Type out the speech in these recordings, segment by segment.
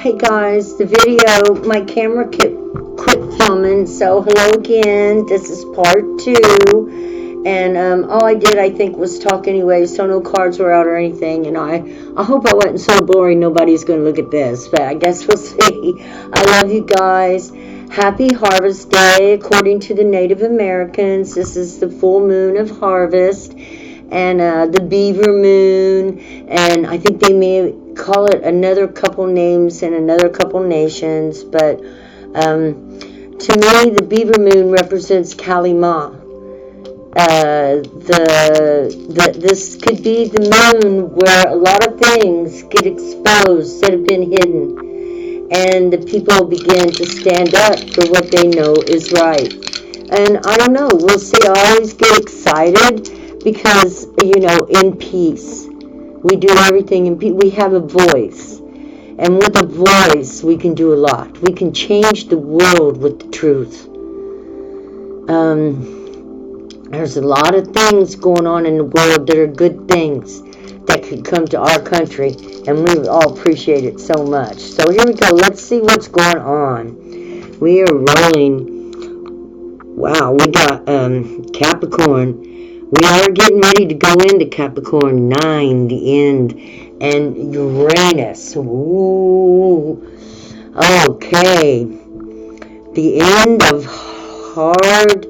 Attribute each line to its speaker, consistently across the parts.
Speaker 1: Hey guys, the video, my camera quit filming, so hello again. This is part 2, and all I did, I think, was talk anyway, so no cards were out or anything, and I hope I wasn't so boring nobody's going to look at this, but I guess we'll see. I love you guys. Happy Harvest Day, according to the Native Americans. This is the full moon of harvest, and the beaver moon, and I think they may call it another couple names in another couple nations, but to me the beaver moon represents Kali Ma. This could be the moon where a lot of things get exposed that have been hidden, and the people begin to stand up for what they know is right. And I don't know, we'll see. I always get excited because, in peace. We do everything in peace. We have a voice. And with a voice, we can do a lot. We can change the world with the truth. There's a lot of things going on in the world that are good things that could come to our country. And we would all appreciate it so much. So here we go. Let's see what's going on. We are rolling. Wow, we got Capricorn. We are getting ready to go into Capricorn 9, the end, and Uranus. Ooh. Okay. The end of hard.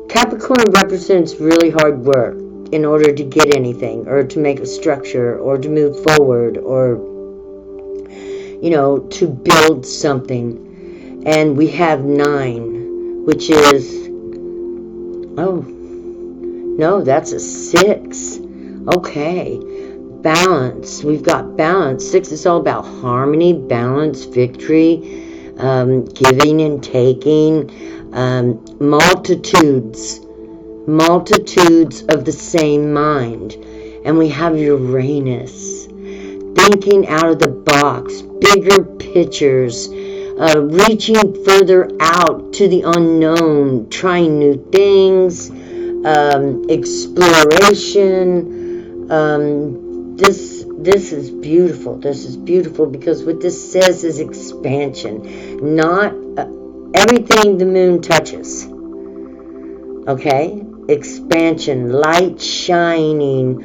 Speaker 1: Capricorn represents really hard work in order to get anything, or to make a structure, or to move forward, or, to build something. And we have 9, which is... Oh, no, that's a 6. Okay. Balance. We've got balance. 6 is all about harmony, balance, victory, giving and taking, multitudes of the same mind. And we have Uranus. Thinking out of the box, bigger pictures, reaching further out to the unknown, trying new things, exploration. This is beautiful. This is beautiful because what this says is expansion. Not everything the moon touches. Okay? Expansion, light shining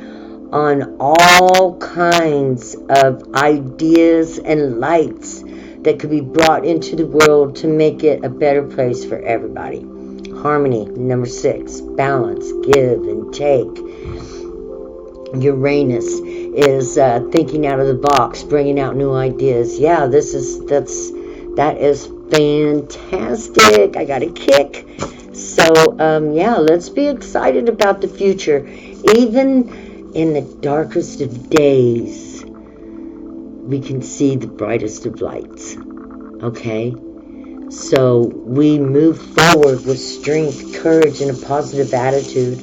Speaker 1: on all kinds of ideas and lights that could be brought into the world to make it a better place for everybody. Harmony, number 6. Balance, give and take. Uranus is thinking out of the box, bringing out new ideas. Yeah, that is fantastic. I got a kick. So, let's be excited about the future. Even in the darkest of days, we can see the brightest of lights. Okay? So we move forward with strength, courage, and a positive attitude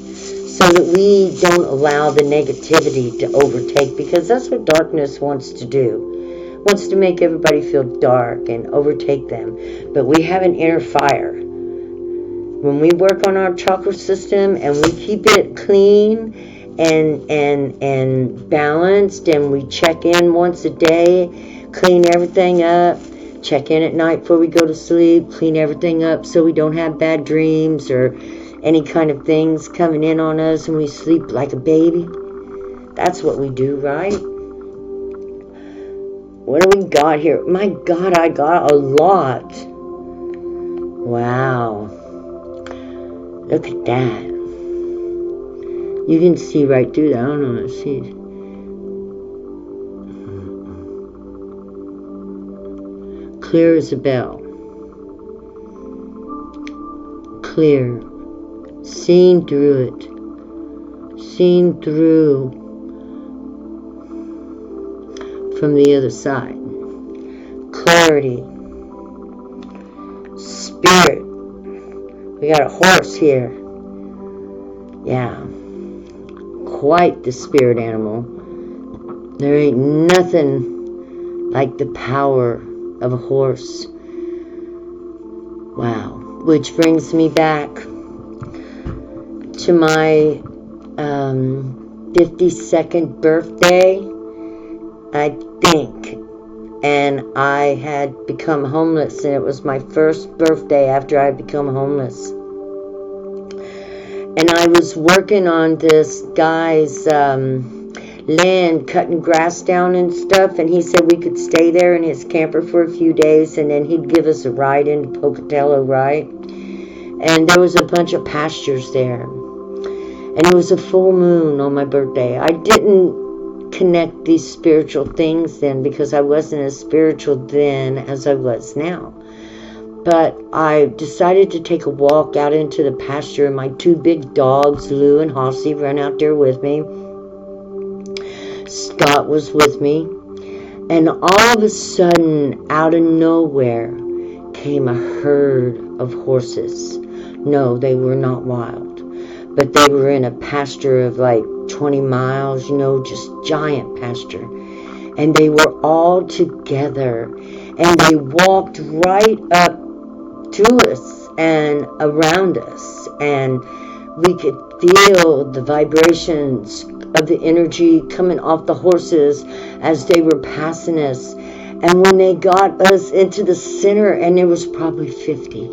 Speaker 1: so that we don't allow the negativity to overtake, because that's what darkness wants to do. It wants to make everybody feel dark and overtake them. But we have an inner fire. When we work on our chakra system and we keep it clean and balanced, and we check in once a day, clean everything up, check in at night before we go to sleep, clean everything up so we don't have bad dreams or any kind of things coming in on us, and we sleep like a baby. That's what we do, right? What do we got here? My God, I got a lot. Wow. Look at that. You can see right through that. I don't know what it sees. Clear as a bell. Clear. Seeing through it. Seeing through from the other side. Clarity. Spirit. We got a horse here. Yeah. Quite the spirit animal. There ain't nothing like the power of a horse. Wow. Which brings me back to my 52nd birthday. I think and I had become homeless, and it was my first birthday after I had become homeless. And I was working on this guy's land, cutting grass down and stuff, and he said we could stay there in his camper for a few days, and then he'd give us a ride into Pocatello, right? And there was a bunch of pastures there, and it was a full moon on my birthday. I didn't connect these spiritual things then, because I wasn't as spiritual then as I was now. But I decided to take a walk out into the pasture, and my two big dogs, Lou and Hossy, ran out there with me. Scott was with me, and all of a sudden, out of nowhere, came a herd of horses. No, they were not wild, but they were in a pasture of like 20 miles, just giant pasture. And they were all together, and they walked right up to us and around us, and we could feel the vibrations of the energy coming off the horses as they were passing us. And when they got us into the center, and there was probably 50,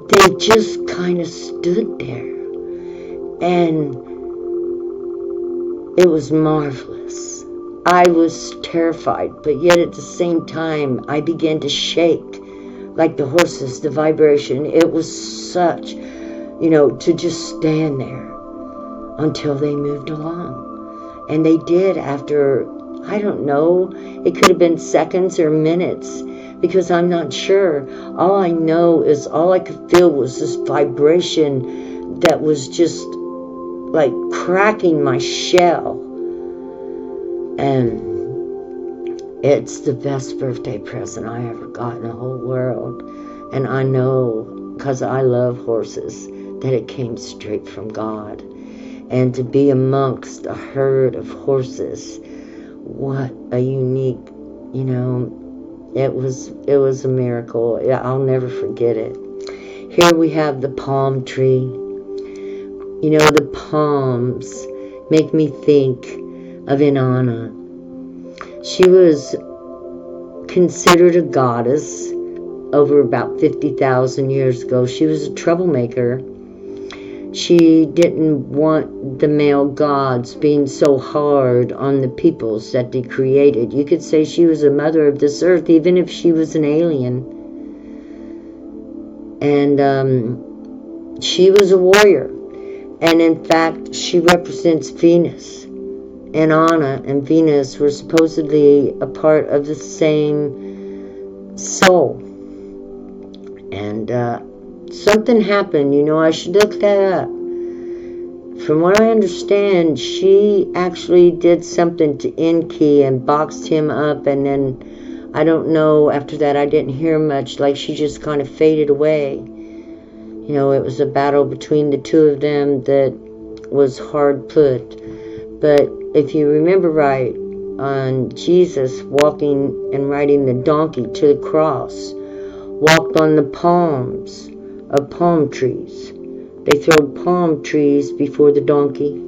Speaker 1: they just kind of stood there, and it was marvelous. I was terrified, but yet at the same time I began to shake like the horses, the vibration. It was such, to just stand there until they moved along. And they did after, I don't know, it could have been seconds or minutes, because I'm not sure. All I know is all I could feel was this vibration that was just like cracking my shell. And it's the best birthday present I ever got in the whole world. And I know, because I love horses, that it came straight from God. And to be amongst a herd of horses, what a unique, it was a miracle. I'll never forget it. Here we have the palm tree. The palms make me think of Inanna. She was considered a goddess over about 50,000 years ago. She was a troublemaker. She didn't want the male gods being so hard on the peoples that they created. You could say she was a mother of this earth, even if she was an alien. And she was a warrior. And in fact, she represents Venus. Inanna and Venus were supposedly a part of the same soul. And something happened, I should look that up. From what I understand, she actually did something to Enki and boxed him up, and then, I don't know, after that I didn't hear much, like she just kind of faded away. It was a battle between the two of them that was hard put. But if you remember right, on Jesus walking and riding the donkey to the cross, walked on the palms of palm trees. They throw palm trees before the donkey,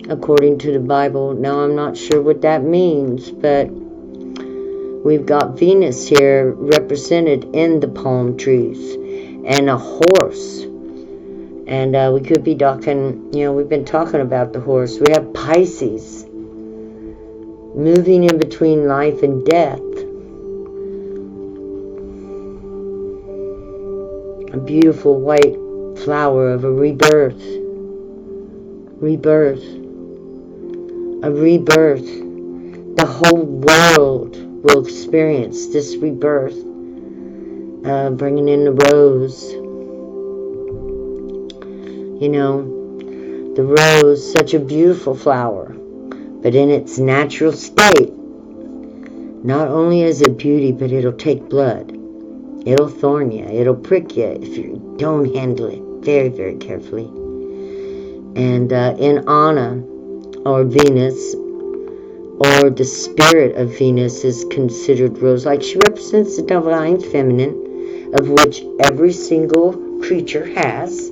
Speaker 1: according to the Bible. Now, I'm not sure what that means, but we've got Venus here represented in the palm trees, and a horse. And we could be talking, we've been talking about the horse. We have Pisces, moving in between life and death. A beautiful white flower of a rebirth. A rebirth. The whole world will experience this rebirth. Bringing in the rose. The rose, such a beautiful flower, but in its natural state, not only is it beauty, but it'll take blood. It'll thorn you. It'll prick you if you don't handle it very, very carefully. And Inanna, or Venus, or the spirit of Venus, is considered rose. Like, she represents the divine feminine, of which every single creature has.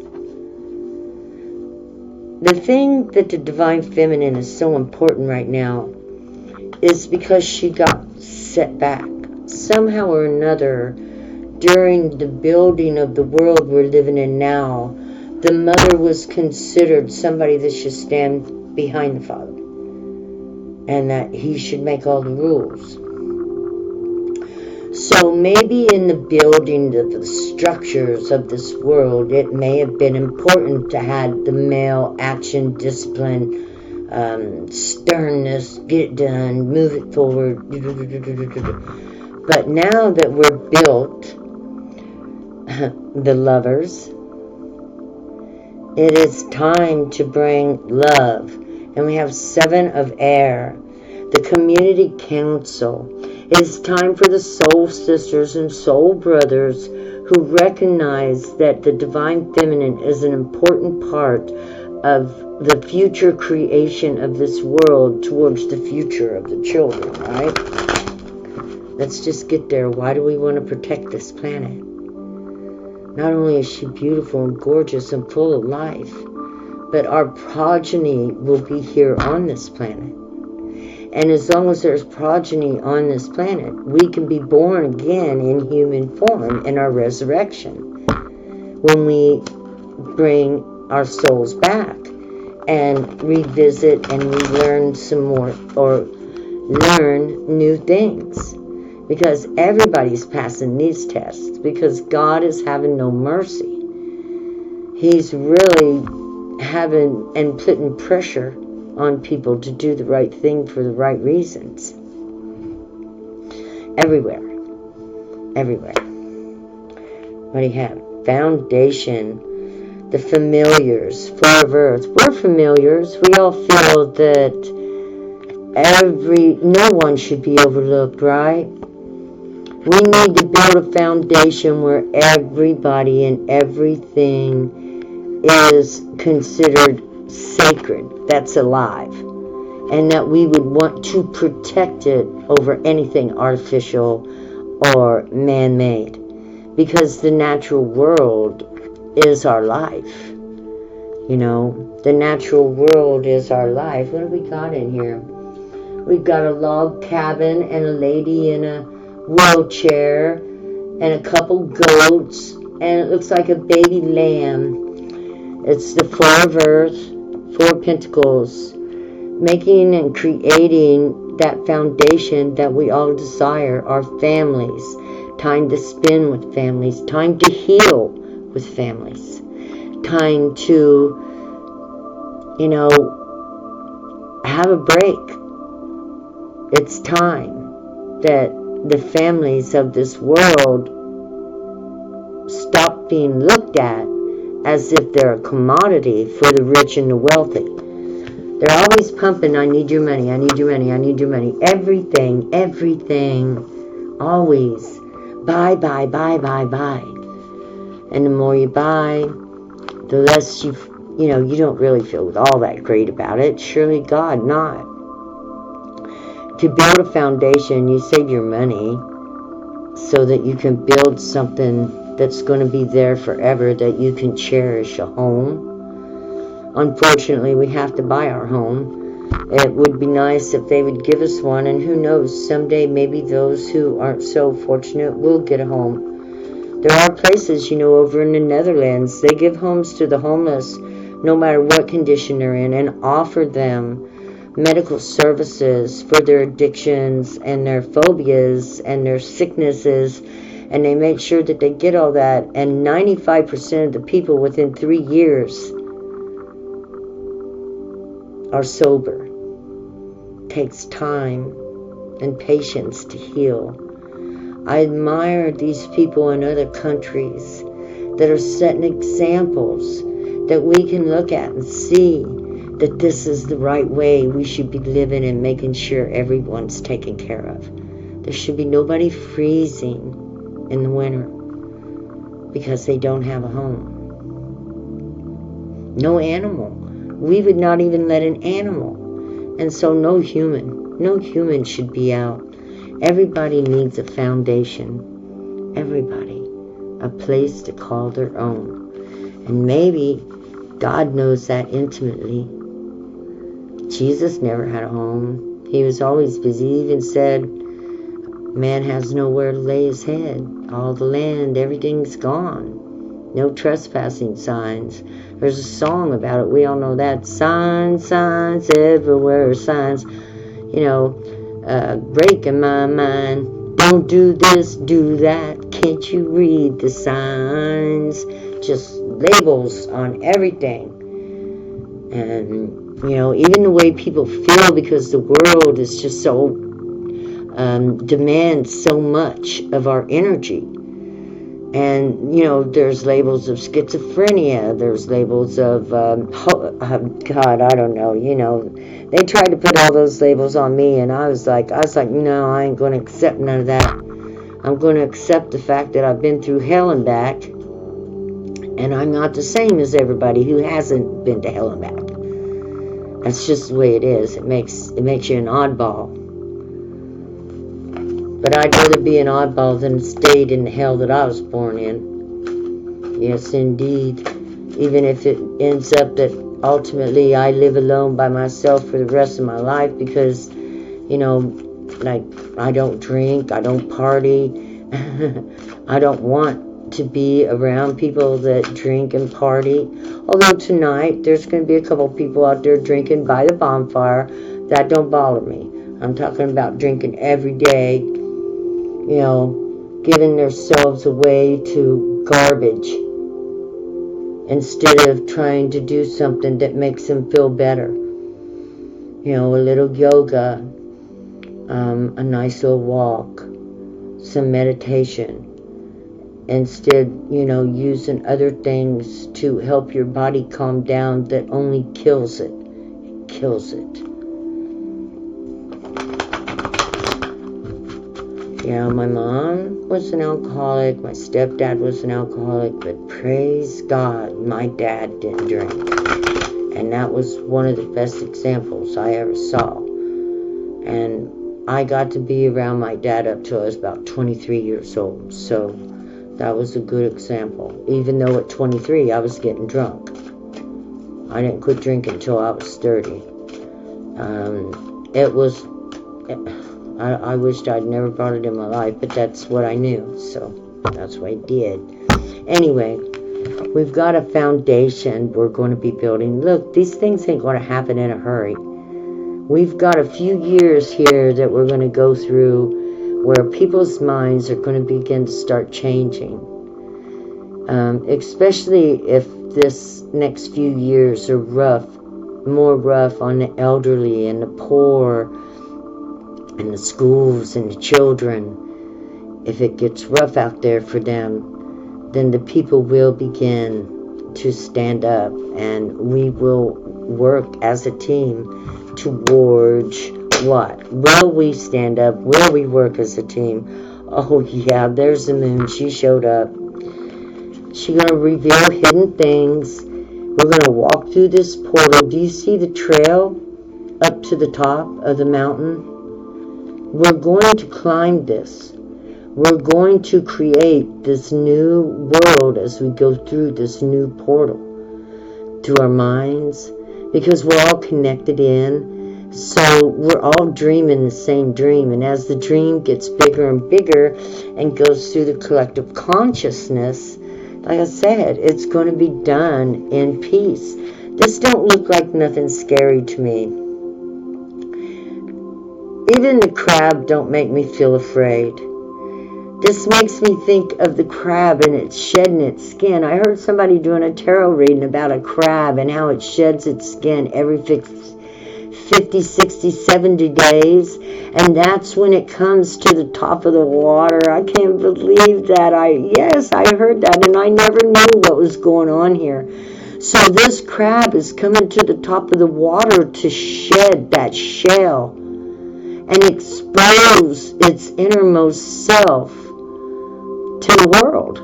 Speaker 1: The thing that the divine feminine is so important right now is because she got set back. Somehow or another, during the building of the world we're living in now, the mother was considered somebody that should stand behind the father, and that he should make all the rules. So maybe in the building of the structures of this world, it may have been important to have the male action, discipline, sternness, get it done, move it forward. But now that we're built, the lovers, it is time to bring love. And we have 7 of air, the community council. It is time for the soul sisters and soul brothers who recognize that the divine feminine is an important part of the future creation of this world towards the future of the children, right? Let's just get there. Why do we want to protect this planet? Not only is she beautiful and gorgeous and full of life, but our progeny will be here on this planet. And as long as there's progeny on this planet, we can be born again in human form in our resurrection. When we bring our souls back and revisit and relearn some more, or learn new things. Because everybody's passing these tests, because God is having no mercy. He's really having and putting pressure on people to do the right thing for the right reasons. Everywhere. What do you have? Foundation. The familiars. 4 of Earth. We're familiars. We all feel that no one should be overlooked, right? We need to build a foundation where everybody and everything is considered sacred, that's alive, and that we would want to protect it over anything artificial or man-made, because the natural world is our life. You know, the natural world is our life. What do we got in here? We've got a log cabin and a lady in a wheelchair and a couple goats, and it looks like a baby lamb. It's the 4 of Earth, 4 Pentacles, making and creating that foundation that we all desire, our families. Time to spend with families, time to heal with families, time to, have a break. It's time that the families of this world stop being looked at as if they're a commodity for the rich and the wealthy. They're always pumping, I need your money, I need your money, I need your money. Everything, always. Buy. And the more you buy, the less you don't really feel all that great about it. Surely God not. To build a foundation, you save your money so that you can build something that's going to be there forever, that you can cherish, a home. Unfortunately, we have to buy our home. It would be nice if they would give us one, and who knows, someday maybe those who aren't so fortunate will get a home. There are places, over in the Netherlands, they give homes to the homeless no matter what condition they're in, and offer them medical services for their addictions and their phobias and their sicknesses, and they make sure that they get all that. And 95% of the people within 3 years are sober. Takes time and patience to heal. I admire these people in other countries that are setting examples that we can look at and see that this is the right way we should be living and making sure everyone's taken care of. There should be nobody freezing in the winter because they don't have a home. No animal. We would not even let an animal. And so no human should be out. Everybody needs a foundation. Everybody. A place to call their own. And maybe God knows that intimately. Jesus never had a home. He was always busy. He even said, man has nowhere to lay his head. All the land, everything's gone. No trespassing signs. There's a song about it. We all know that. Signs, signs, everywhere signs. You know, breaking my mind. Don't do this, do that. Can't you read the signs? Just labels on everything. And, you know, even the way people feel, because the world is just so, demands so much of our energy. And, you know, there's labels of schizophrenia. There's labels of, God, I don't know, you know. They tried to put all those labels on me, and I was like, no, I ain't going to accept none of that. I'm going to accept the fact that I've been through hell and back, and I'm not the same as everybody who hasn't been to hell and back. That's just the way it is. It makes you an oddball. But I'd rather be an oddball than stayed in the hell that I was born in. Yes, indeed. Even if it ends up that ultimately I live alone by myself for the rest of my life, because, you know, like, I don't drink, I don't party. I don't want to be around people that drink and party. Although tonight there's going to be a couple people out there drinking by the bonfire. That don't bother me. I'm talking about drinking every day, you know, giving themselves away to garbage instead of trying to do something that makes them feel better. You know, a little yoga, a nice little walk, some meditation. Instead, you know, using other things to help your body calm down that only kills it. It kills it. Yeah, my mom was an alcoholic. My stepdad was an alcoholic. But praise God, my dad didn't drink. And that was one of the best examples I ever saw. And I got to be around my dad up till I was about 23 years old. So that was a good example. Even though at 23 I was getting drunk. I didn't quit drinking until I was 30. I wished I'd never brought it in my life, but that's what I knew, so that's what I did. Anyway, we've got a foundation we're going to be building. Look, these things ain't going to happen in a hurry. We've got a few years here that we're going to go through where people's minds are going to begin to start changing. Especially if this next few years are rough, more rough on the elderly and the poor and the schools and the children. If it gets rough out there for them, then the people will begin to stand up, and we will work as a team towards what? Will we stand up? Will we work as a team? Oh yeah, there's the moon. She showed up. She's going to reveal hidden things. We're going to walk through this portal. Do you see the trail up to the top of the mountain? We're going to climb this. We're going to create this new world as we go through this new portal. Through our minds. Because we're all connected in. So we're all dreaming the same dream. And as the dream gets bigger and bigger and goes through the collective consciousness, like I said, it's going to be done in peace. This don't look like nothing scary to me. Even the crab don't make me feel afraid. This makes me think of the crab and it's shedding its skin. I heard somebody doing a tarot reading about a crab and how it sheds its skin every 50, 60, 70 days. And that's when it comes to the top of the water. I can't believe that. Yes, I heard that, and I never knew what was going on here. So this crab is coming to the top of the water to shed that shell and expose its innermost self to the world.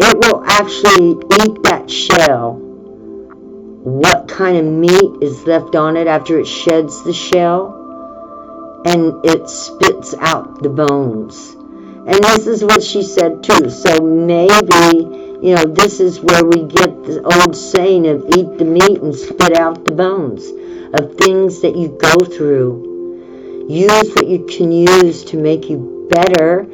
Speaker 1: It will actually eat that shell. What kind of meat is left on it after it sheds the shell? And it spits out the bones. And this is what she said too. So maybe You know, this is where we get the old saying of eat the meat and spit out the bones, of things that you go through. Use what you can use to make you better,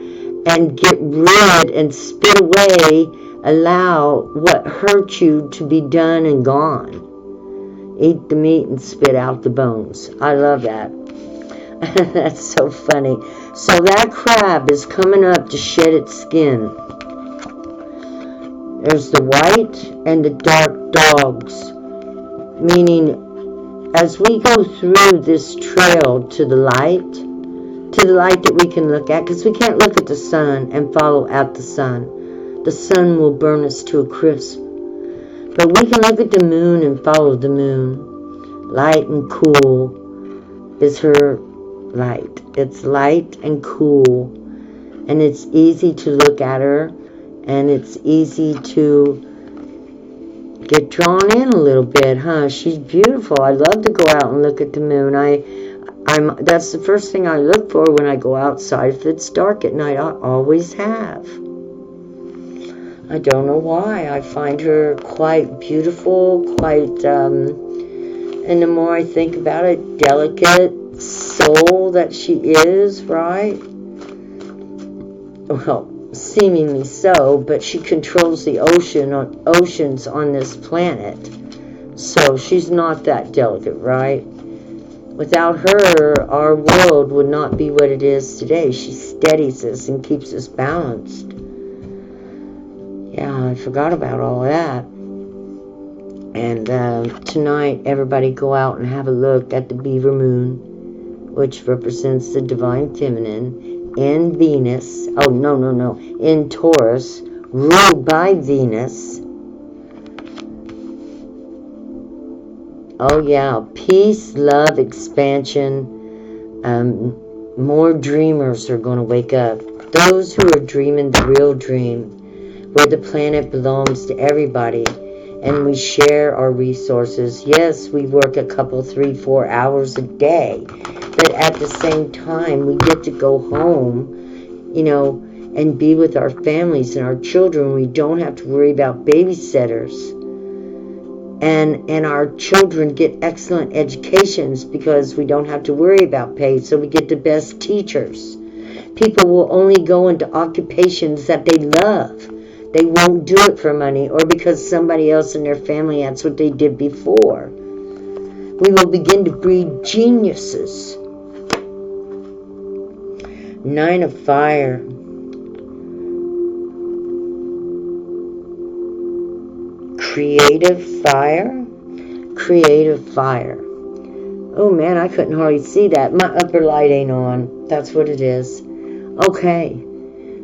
Speaker 1: and get rid and spit away, allow what hurt you to be done and gone. Eat the meat and spit out the bones. I love that. That's so funny. So that crab is coming up to shed its skin. There's the white and the dark dogs, meaning as we go through this trail to the light that we can look at, because we can't look at the sun and follow out the sun. The sun will burn us to a crisp. But we can look at the moon and follow the moon. Light and cool is her light. It's light and cool. And it's easy to look at her. And it's easy to get drawn in a little bit, huh? She's beautiful. I love to go out and look at the moon. That's the first thing I look for when I go outside. If it's dark at night, I always have. I don't know why. I find her quite beautiful, quite, and the more I think about it, delicate soul that she is, right? Well, seemingly so, but she controls the oceans on this planet. So she's not that delicate, right? Without her, our world would not be what it is today. She steadies us and keeps us balanced. Yeah, I forgot about all that. And tonight, everybody go out and have a look at the beaver moon, which represents the divine feminine, in Venus. Oh, no. In Taurus, ruled by Venus. Oh, yeah. Peace, love, expansion. More dreamers are going to wake up. Those who are dreaming the real dream, where the planet belongs to everybody, and we share our resources. Yes, we work a couple, 3-4 hours a day, but at the same time, we get to go home, you know, and be with our families and our children. We don't have to worry about babysitters. And our children get excellent educations because we don't have to worry about pay, so we get the best teachers. People will only go into occupations that they love. They won't do it for money or because somebody else in their family, that's what they did before. We will begin to breed geniuses. 9 of Fire. Creative fire. Creative fire. Oh man, I couldn't hardly see that. My upper light ain't on. That's what it is. Okay.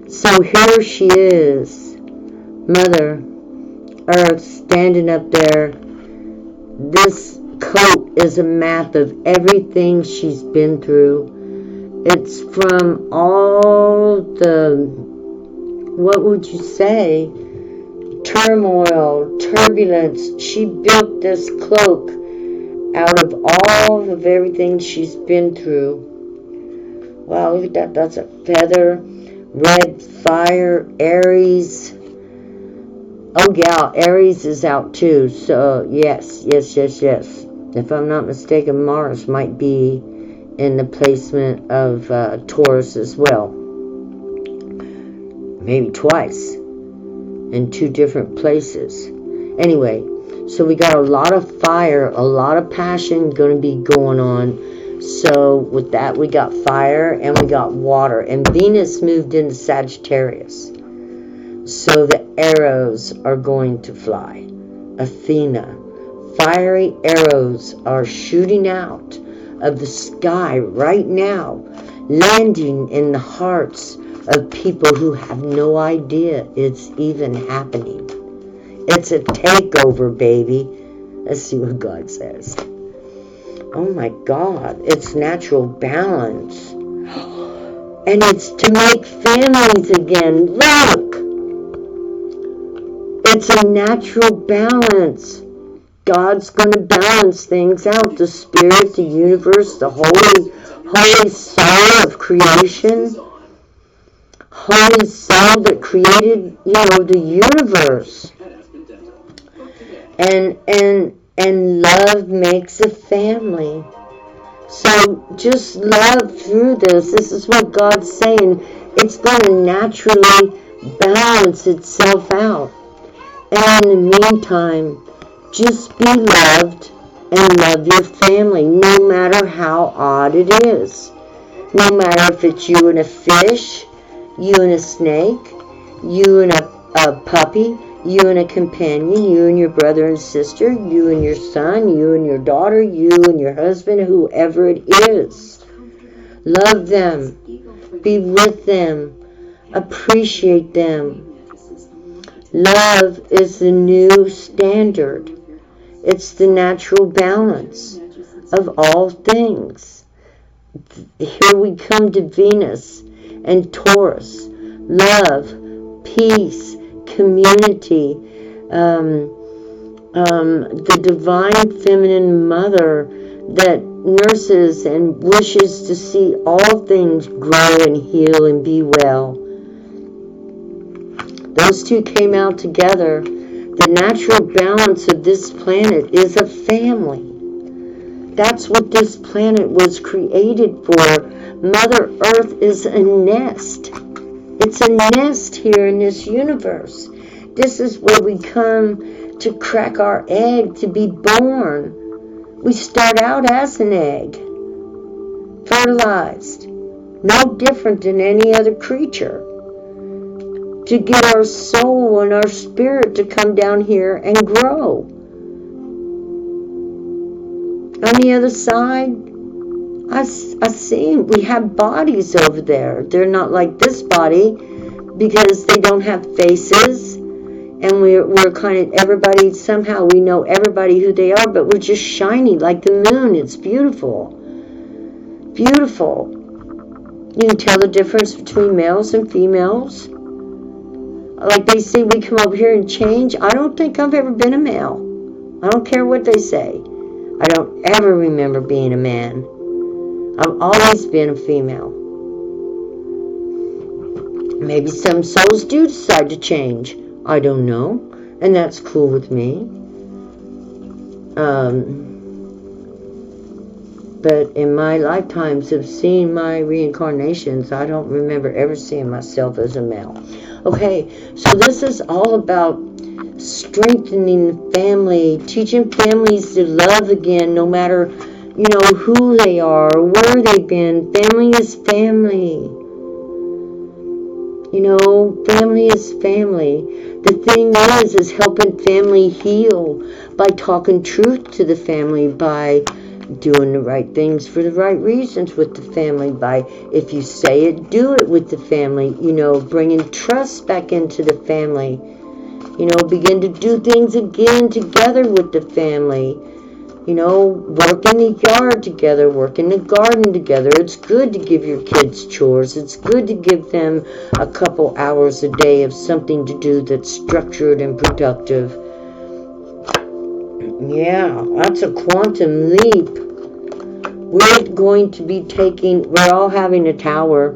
Speaker 1: So here she is. Mother Earth standing up there. This coat is a map of everything she's been through. It's from all the, what would you say, turmoil, turbulence. She built this cloak out of all of everything she's been through. Wow, look at that. That's a feather. Red fire, Aries. Oh yeah, Aries is out too. So yes. If I'm not mistaken, Mars might be in the placement of Taurus as well. Maybe twice. In 2 different places. Anyway, so we got a lot of fire, a lot of passion going to be going on. So with that, we got fire and we got water. And Venus moved into Sagittarius. So the arrows are going to fly. Athena. Fiery arrows are shooting out of the sky right now, landing in the hearts of people who have no idea it's even happening. It's a takeover, baby. Let's see what God says. Oh my God, it's natural balance. And it's to make families again. Look! It's a natural balance. God's going to balance things out. The spirit, the universe, the holy soul of creation. holy soul that created, the universe. And love makes a family. So just love through this. This is what God's saying. It's going to naturally balance itself out. And in the meantime, just be loved and love your family, no matter how odd it is. No matter if it's you and a fish, you and a snake, you and a puppy, you and a companion, you and your brother and sister, you and your son, you and your daughter, you and your husband, whoever it is. Love them. Be with them. Appreciate them. Love is the new standard. It's the natural balance of all things. Here we come to Venus and Taurus. Love, peace, community, the divine feminine mother that nurses and wishes to see all things grow and heal and be well. Those two came out together. The natural balance of this planet is a family. That's what this planet was created for. Mother Earth is a nest. It's a nest here in this universe. This is where we come to crack our egg to be born. We start out as an egg, fertilized, no different than any other creature, to get our soul and our spirit to come down here and grow. On the other side, I see we have bodies over there. They're not like this body because they don't have faces, and we're kind of everybody. Somehow we know everybody who they are, but we're just shiny like the moon. It's beautiful, beautiful. You can tell the difference between males and females. Like they say, we come over here and change. I don't think I've ever been a male. I don't care what they say. I don't ever remember being a man. I've always been a female. Maybe some souls do decide to change. I don't know. And that's cool with me. But in my lifetimes of seeing my reincarnations, I don't remember ever seeing myself as a male. Okay, so this is all about strengthening the family, teaching families to love again, no matter, who they are, where they've been. Family is family. Family is family. The thing is helping family heal by talking truth to the family, by doing the right things for the right reasons with the family, by, if you say it, do it with the family, bringing trust back into the family, begin to do things again together with the family, work in the yard together, work in the garden together. It's good to give your kids chores. It's good to give them a couple hours a day of something to do that's structured and productive. Yeah, that's a quantum leap. We're going to be we're all having a tower.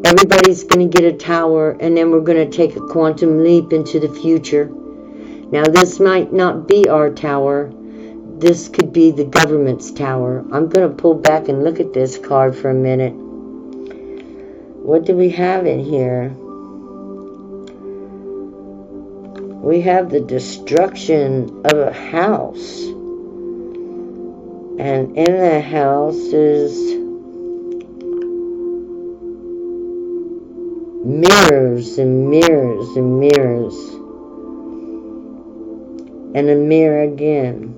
Speaker 1: Everybody's going to get a tower, and then we're going to take a quantum leap into the future. Now, this might not be our tower. This could be the government's tower. I'm going to pull back and look at this card for a minute. What do we have in here? We have the destruction of a house. And in the house is mirrors and mirrors and mirrors. And a mirror again.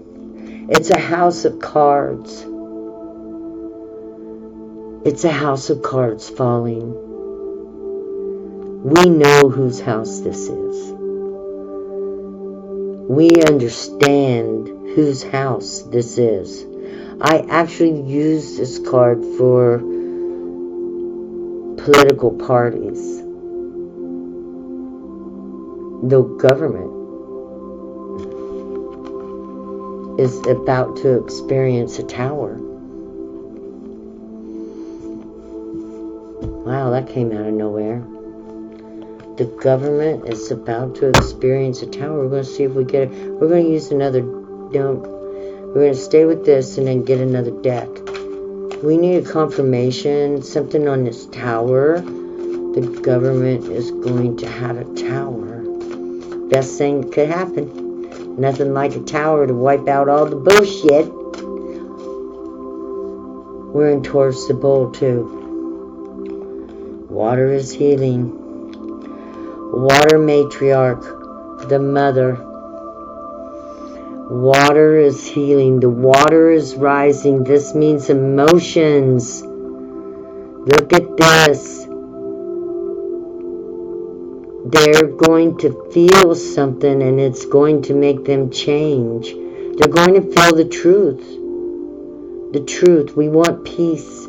Speaker 1: It's a house of cards. It's a house of cards falling. We know whose house this is. We understand whose house this is. I actually use this card for political parties. The government is about to experience a tower. Wow, that came out of nowhere. The government is about to experience a tower. We're going to see if we get it. We're going to use another... No, we're going to stay with this and then get another deck. We need a confirmation. Something on this tower. The government is going to have a tower. Best thing that could happen. Nothing like a tower to wipe out all the bullshit. We're in towards the bowl too. Water is healing. Water matriarch, the mother. Water is healing. The water is rising. This means emotions. Look at this. They're going to feel something and it's going to make them change. They're going to feel the truth. The truth. We want peace.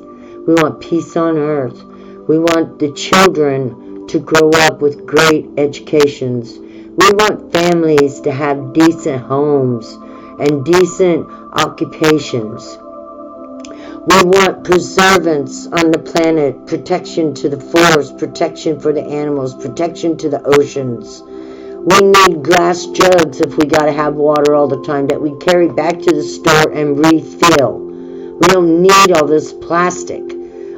Speaker 1: We want peace on earth. We want the children to grow up with great educations. We want families to have decent homes and decent occupations. We want preservance on the planet, protection to the forest, protection for the animals, protection to the oceans. We need glass jugs if we got to have water all the time that we carry back to the store and refill. We don't need all this plastic.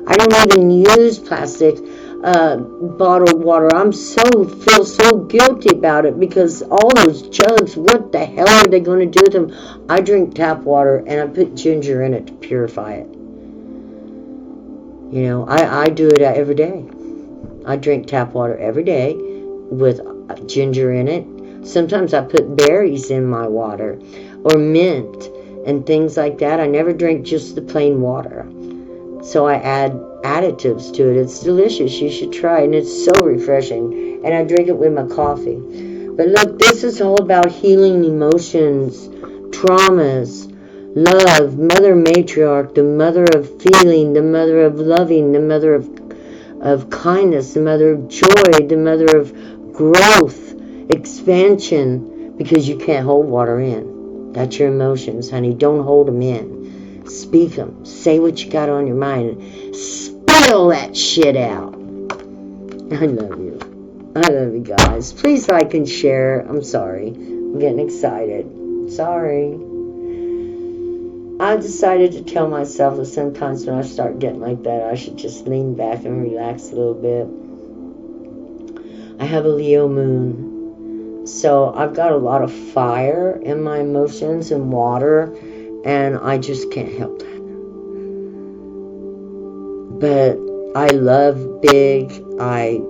Speaker 1: I don't even use plastic bottled water. I feel so guilty about it because all those jugs, what the hell are they going to do with them? I drink tap water and I put ginger in it to purify it. You know, I do it every day. I drink tap water every day with ginger in it. Sometimes I put berries in my water or mint and things like that. I never drink just the plain water. So I add additives to it. It's delicious. You should try it. And it's so refreshing. And I drink it with my coffee. But look, this is all about healing emotions, traumas, love, mother matriarch, the mother of feeling, the mother of loving, the mother of kindness, the mother of joy, the mother of growth, expansion, because you can't hold water in. That's your emotions, honey. Don't hold them in. Speak them. Say what you got on your mind. Spill that shit out. I love you. I love you guys. Please like and share. I'm sorry. I'm getting excited. Sorry. I decided to tell myself that sometimes when I start getting like that, I should just lean back and relax a little bit. I have a Leo moon. So I've got a lot of fire in my emotions and water. And I just can't help that. But I love big. I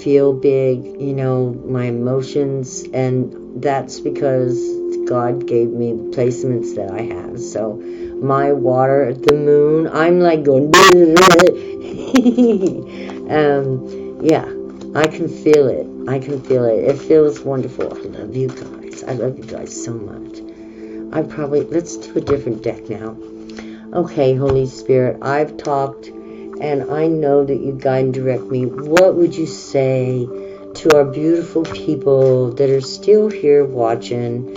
Speaker 1: feel big, you know, my emotions. And that's because God gave me placements that I have. So my water, the moon, I'm like going, yeah, I can feel it. I can feel it. It feels wonderful. I love you guys. I love you guys so much. Let's do a different deck now. Okay, Holy Spirit, I've talked and I know that you guide and direct me. What would you say to our beautiful people that are still here watching?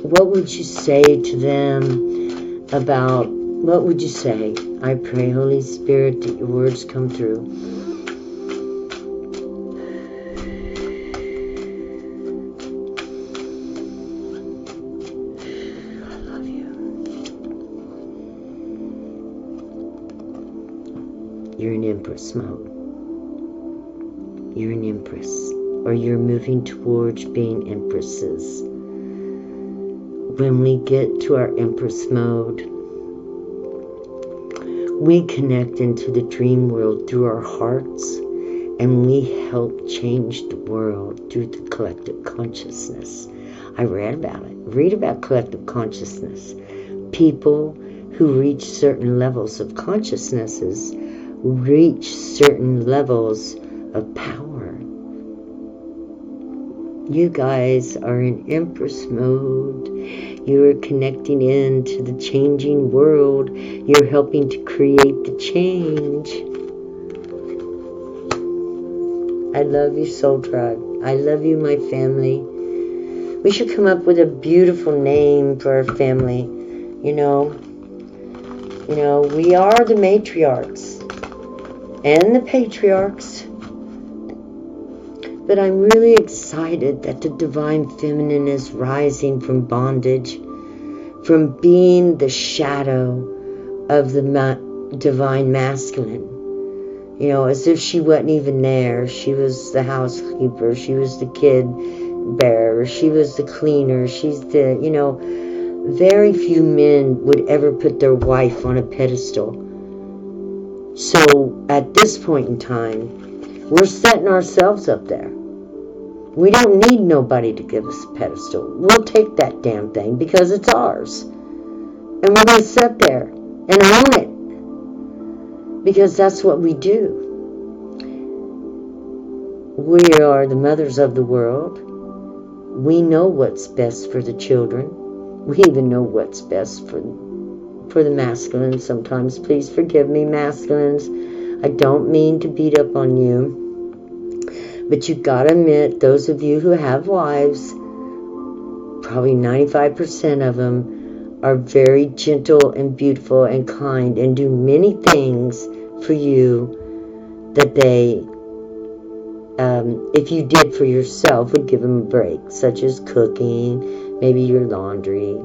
Speaker 1: What would you say to them about, what would you say? I pray, Holy Spirit, that your words come through. You're in Empress mode. You're an Empress. Or you're moving towards being Empresses. When we get to our Empress mode, we connect into the dream world through our hearts, and we help change the world through the collective consciousness. I read about it. Read about collective consciousness. People who reach certain levels of consciousnesses reach certain levels of power. You guys are in Empress mode. You are connecting into the changing world. You're helping to create the change. I love you, Soul Tribe. I love you, my family. We should come up with a beautiful name for our family. You know, You know, we are the matriarchs and the patriarchs. But I'm really excited that the divine feminine is rising from bondage, from being the shadow of the divine masculine. You know, as if she wasn't even there. She was the housekeeper. She was the kid bearer. She was the cleaner. She's the, you know, very few men would ever put their wife on a pedestal. So at this point in time, we're setting ourselves up there. We don't need nobody to give us a pedestal. We'll take that damn thing because it's ours. And we're going to sit there and own it. Because that's what we do. We are the mothers of the world. We know what's best for the children. We even know what's best for the masculines sometimes. Please forgive me, masculines. I don't mean to beat up on you. But you've got to admit, those of you who have wives, probably 95% of them are very gentle and beautiful and kind and do many things for you that they, if you did for yourself, would give them a break, such as cooking, maybe your laundry,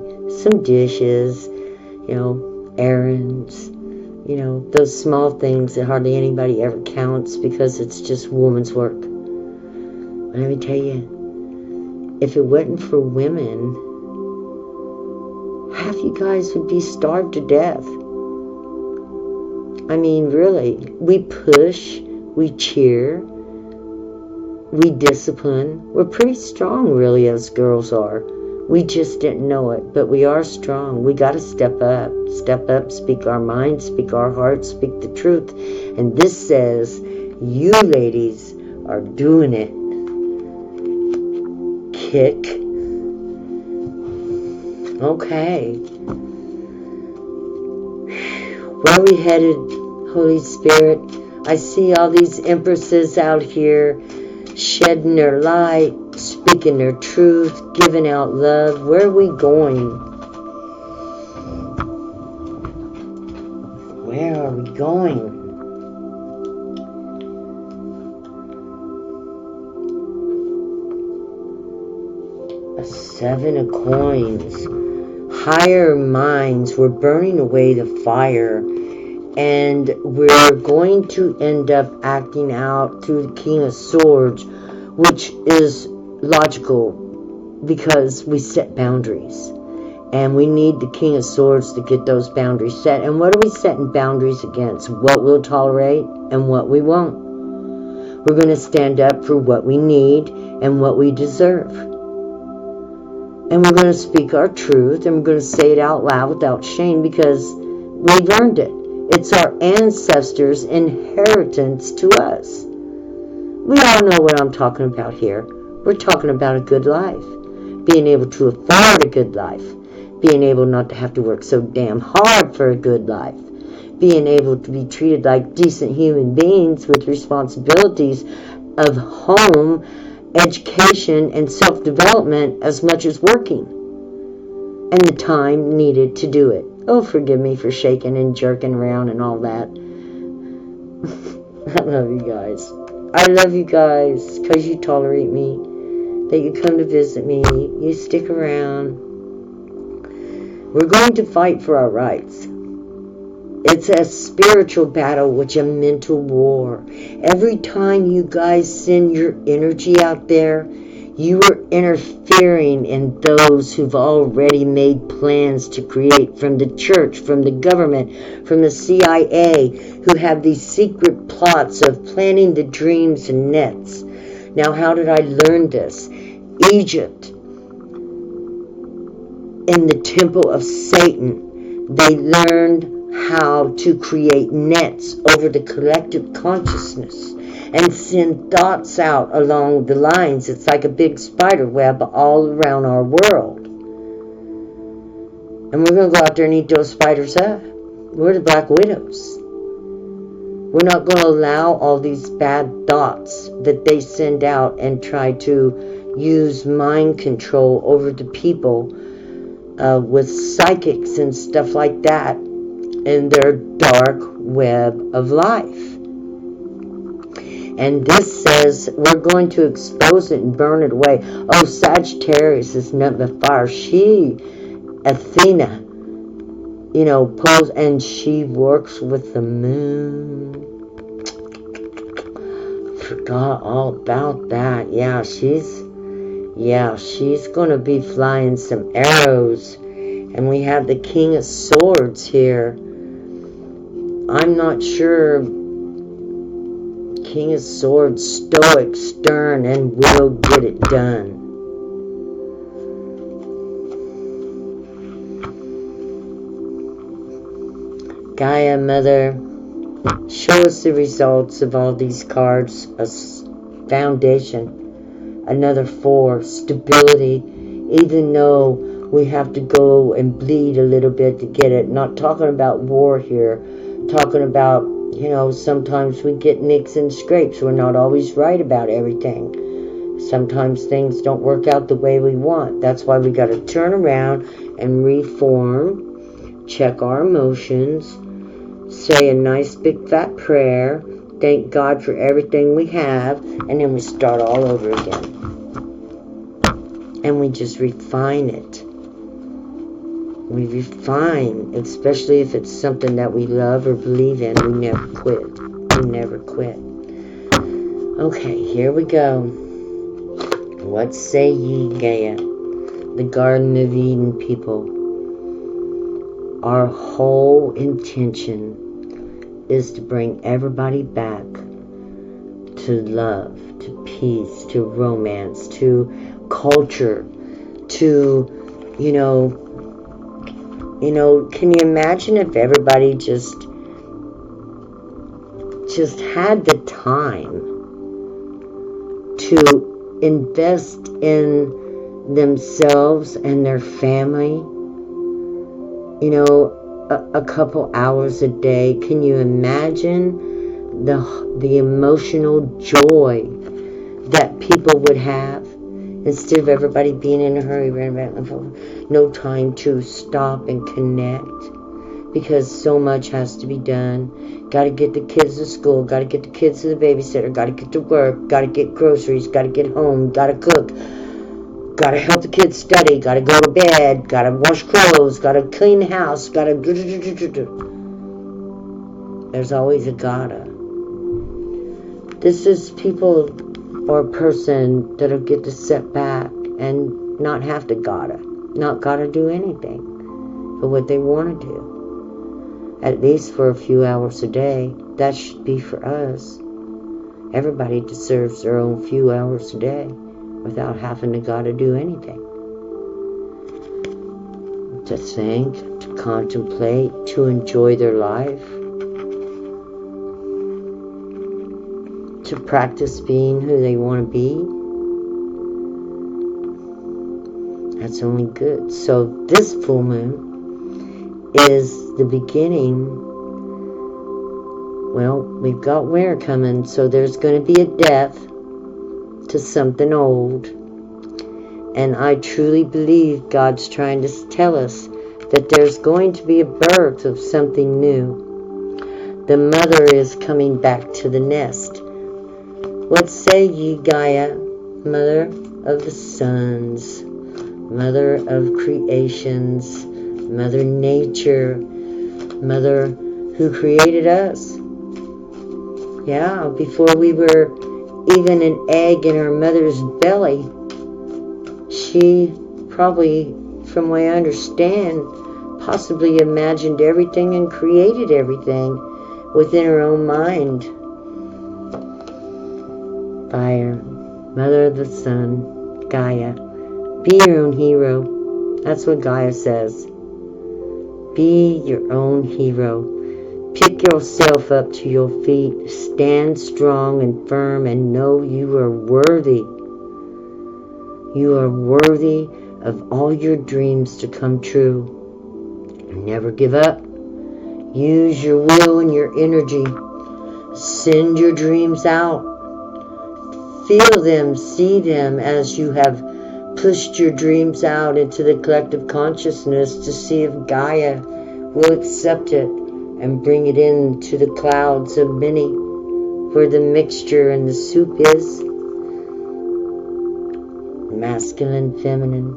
Speaker 1: some dishes, you know, errands, you know, those small things that hardly anybody ever counts because it's just woman's work. But let me tell you, if it wasn't for women, half you guys would be starved to death. I mean, really, we push, we cheer, we discipline. We're pretty strong, really, as girls are. We just didn't know it, but we are strong. We got to step up, speak our mind, speak our heart, speak the truth. And this says, you ladies are doing it. Kick. Okay. Where are we headed, Holy Spirit? I see all these empresses out here shedding their light, speaking their truth, giving out love. Where are we going? Where are we going? A 7 of coins. Higher minds. We're burning away the fire. And we're going to end up acting out through the King of Swords, which is logical because we set boundaries. And we need the King of Swords to get those boundaries set. And what are we setting boundaries against? What we'll tolerate and what we won't. We're going to stand up for what we need and what we deserve. And we're going to speak our truth, and we're going to say it out loud without shame because we've earned it. It's our ancestors' inheritance to us. We all know what I'm talking about here. We're talking about a good life. Being able to afford a good life. Being able not to have to work so damn hard for a good life. Being able to be treated like decent human beings with responsibilities of home, education, and self-development as much as working. And the time needed to do it. Oh, forgive me for shaking and jerking around and all that. I love you guys. I love you guys because you tolerate me. That you come to visit me. You stick around. We're going to fight for our rights. It's a spiritual battle, which a mental war. Every time you guys send your energy out there, you are interfering in those who've already made plans to create, from the church, from the government, from the CIA, who have these secret plots of planting the dreams and nets. Now, how did I learn this? Egypt, in the temple of Satan, they learned how to create nets over the collective consciousness and send thoughts out along the lines. It's like a big spider web all around our world. And we're going to go out there and eat those spiders up. We're the Black Widows. We're not going to allow all these bad thoughts that they send out and try to use mind control over the people with psychics and stuff like that. in their dark web of life. And this says we're going to expose it and burn it away. Oh, Sagittarius is nothing but fire. She, Athena, pulls, and she works with the moon. Forgot all about that. Yeah, she's going to be flying some arrows. And we have the King of Swords here. I'm not sure. King of Swords, stoic, stern, and will get it done. Gaia, Mother, show us the results of all these cards. A foundation. Another 4, stability. Even though we have to go and bleed a little bit to get it. Not talking about war here. Talking about, sometimes we get nicks and scrapes. We're not always right about everything. Sometimes things don't work out the way we want. That's why we got to turn around and reform. Check our emotions. Say a nice big fat prayer. Thank God for everything we have. And then we start all over again. And we just refine it. We refine, especially if it's something that we love or believe in. We never quit. We never quit. Okay, here we go. What say ye, Gaia? The Garden of Eden people. Our whole intention is to bring everybody back to love, to peace, to romance, to culture, to, can you imagine if everybody just had the time to invest in themselves and their family, a couple hours a day? Can you imagine the emotional joy that people would have? Instead of everybody being in a hurry, no time to stop and connect, because so much has to be done. Got to get the kids to school, got to get the kids to the babysitter, got to get to work, got to get groceries, got to get home, got to cook, got to help the kids study, got to go to bed, got to wash clothes, got to clean the house, got to... There's always a gotta. This is people or a person that'll get to sit back and not have to not gotta do anything but what they want to do, at least for a few hours a day. That should be for us. Everybody deserves their own few hours a day without having to gotta do anything. To think, to contemplate, to enjoy their life, to practice being who they want to be. That's only good. So this full moon is the beginning. Well, we've got winter coming, so there's going to be a death to something old. And I truly believe God's trying to tell us that there's going to be a birth of something new. The mother is coming back to the nest. What say ye, Gaia, Mother of the suns, Mother of creations, Mother Nature, Mother who created us? Yeah, before we were even an egg in our mother's belly, she probably, from what I understand, possibly imagined everything and created everything within her own mind. Fire, Mother of the Sun, Gaia, be your own hero. That's what Gaia says. Be your own hero. Pick yourself up to your feet. Stand strong and firm and know you are worthy. You are worthy of all your dreams to come true. Never give up. Use your will and your energy. Send your dreams out. Feel them, see them as you have pushed your dreams out into the collective consciousness to see if Gaia will accept it and bring it into the clouds of many, where the mixture and the soup is. Masculine, feminine.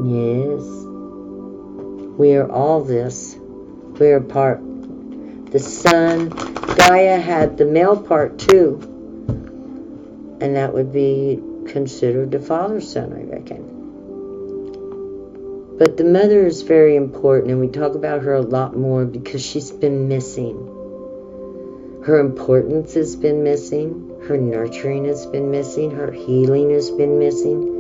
Speaker 1: Yes. We are all this. We are part. The sun. Gaia had the male part too. And that would be considered the father's son, I reckon. But the mother is very important, and we talk about her a lot more because she's been missing. Her importance has been missing. Her nurturing has been missing. Her healing has been missing.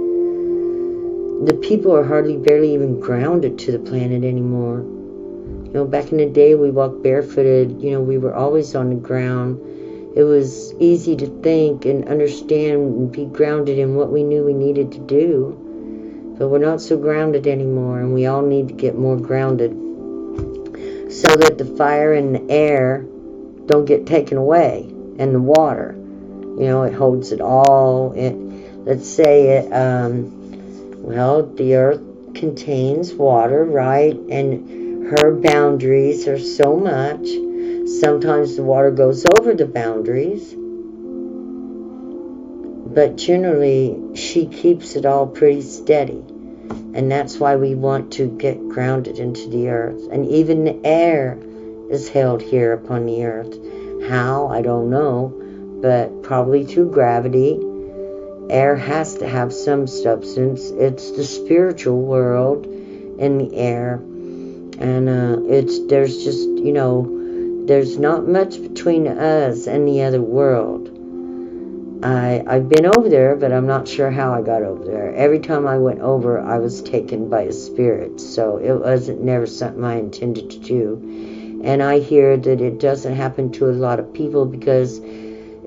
Speaker 1: The people are barely even grounded to the planet anymore. You know, back in the day, we walked barefooted. You know, we were always on the ground. It was easy to think and understand and be grounded in what we knew we needed to do. But we're not so grounded anymore, and we all need to get more grounded so that the fire and the air don't get taken away, and the water. You know, it holds it all. Let's say it, well, the earth contains water, right? And her boundaries are so much. Sometimes the water goes over the boundaries. But generally, she keeps it all pretty steady. And that's why we want to get grounded into the earth. And even the air is held here upon the earth. How? I don't know. But probably through gravity. Air has to have some substance. It's the spiritual world in the air. And there's just, you know, there's not much between us and the other world. I've been over there, but I'm not sure how I got over there. Every time I went over, I was taken by a spirit. So it wasn't never something I intended to do. And I hear that it doesn't happen to a lot of people because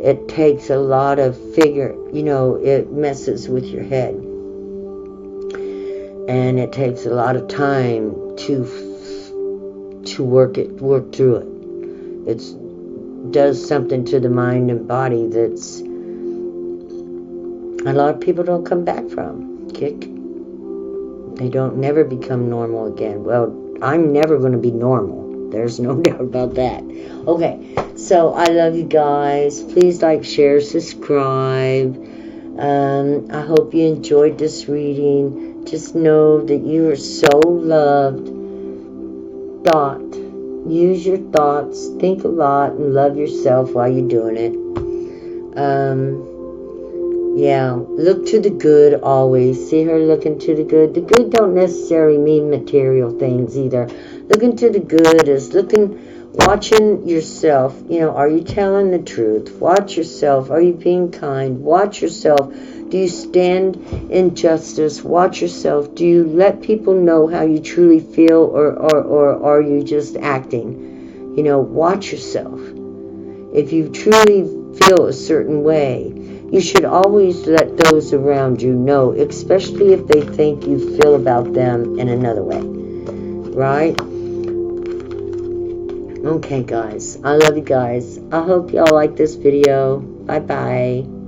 Speaker 1: it takes a lot of you know, it messes with your head. And it takes a lot of time to work through it. It does something to the mind and body that's a lot of people don't come back from. They don't never become normal again. Well, I'm never going to be normal. There's no doubt about that. Okay, so I love you guys. Please like, share, subscribe. I hope you enjoyed this reading. Just know that you are so loved. Use your thoughts. Think a lot and love yourself while you're doing it. Yeah, look to the good always. See her looking to the good. The good don't necessarily mean material things either. Looking to the good is watching yourself. You know, are you telling the truth? Watch yourself. Are you being kind? Watch yourself. Do you stand in justice? Watch yourself. Do you let people know how you truly feel, or are you just acting? You know, watch yourself. If you truly feel a certain way, you should always let those around you know, especially if they think you feel about them in another way. Right? Okay, guys. I love you guys. I hope y'all like this video. Bye-bye.